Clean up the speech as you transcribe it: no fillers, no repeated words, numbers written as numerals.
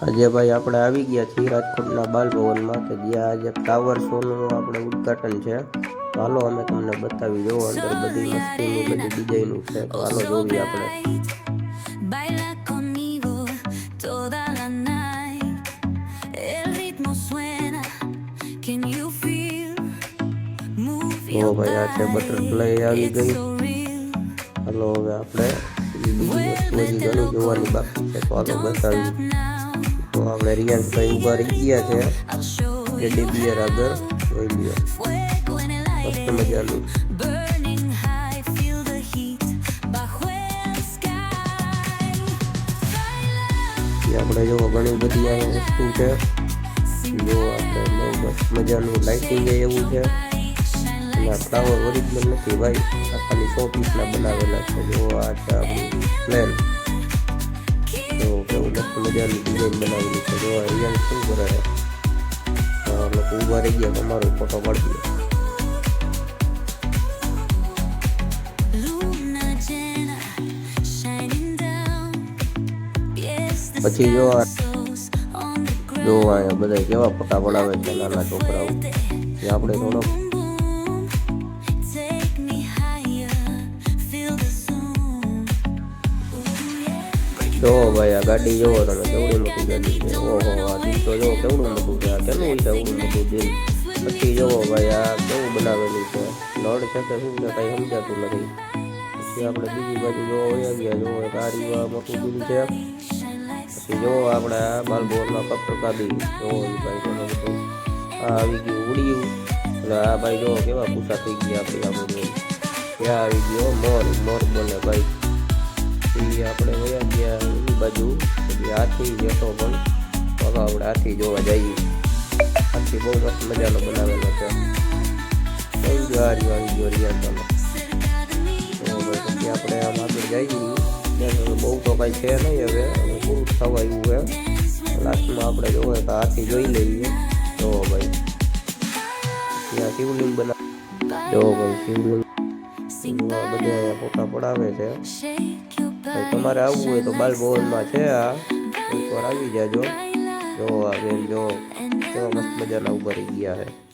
આજે ભાઈ આપણે આવી ગયા છીએ રાજકોટના બાલભવનમાં કે જ્યાં આજે ફ્લાવર શોનું આપણે ઉદ્ઘાટન છે. તો હાલો અમે તમને બતાવી દો અંદર બધી મસ્તીની બધી ડિઝાઇનનું છે. તો હાલો જોઈએ આપણે. તો ભાઈ આ છે બટરફ્લાય આવી ગઈ. હાલો હવે આપણે બીજી વસ્તુ હજી ઘણી જોવાની બાકી છે. તો હાલો બતાવી. તો આપણે રિયાન્સભાઈ ઊભા રહી ગયા છે ટેડી બિયર આગળ. જોઈ લ્યો મસ્ત મજાનું. આપણે જો ઘણી બધી આ વસ્તુ છે. જો આપણે મસ્ત મજાનું લાઇટિંગ એવું છે. અને આ ફ્લાવર ઓરિજિનલ નથી ભાઈ, આ ખાલી 100 પીસના બનાવેલા છે. જો આ છે આપણું પ્લેન. તો કેવું મસ્ત મજાની ડિઝાઇન બનાવેલી છે. જો આ રિયલ શું કરે છે, લોકો ઊભા રહી ગયા તમારો ફોટો પાડી દો. પછી જો અહીંયા બધા કેવા ફોટા પડાવે છે નાના છોકરાઓ. એ આપણે થોડો જો ભાઈ આ ગાડી જોવો તમે, કેવડી મોટી ગાડી છે. ઓહો આ દિલ તો જો કેવડું મોટું છે. આ કેનું છે એવડું મોટું દિલ. પછી જોવો ભાઈ આ કેવું બનાવેલું છે. નળ છે કે શું છે કઈ સમજાતું નથી. પછી આપણે બીજી બાજુ જોવો વયા ગયા. જોવો એક આ રીવા મોટું દિલ છે. પછી જોવો આપણે આ બાલભવનમાં પત્રકાદી જોવો ભાઈ ઘણું બધું આ આવી ગયું ઉડિયું. એટલે આ ભાઈ જોવો કેવા પૂછા થઈ ગયા આપણે. આપણે ત્યાં આવી ગયો મોર બોલે ભાઈ. આપણે વયા ગયા એની બાજુ. પછી હાથી જેઠો પણ હવે આપણે હાથી જોવા જઈએ. હાથી બહુ મસ્ત મજાનો બનાવેલો છે. કઈ ગયો આવી ગયો રિયાઝાનો. તો પછી આપણે આમ આગળ જઈએ. બહુ તો કાંઈ છે નહીં, હવે પૂરું થવા આવ્યું છે. લાસ્ટમાં આપણે જોવે તો હાથી જોઈ લઈએ. જો ભાઈ ત્યાં શિવલિંગ જો ભાઈ શિવલિંગ બધા ફોટા પડાવે છે. તમારે આવવું હોય તો બાલભવનમાં છે આ, એકવાર આવી જાજો. જો આ બેન જો કેવા મસ્ત મજાના ઉભા રહી ગયા છે.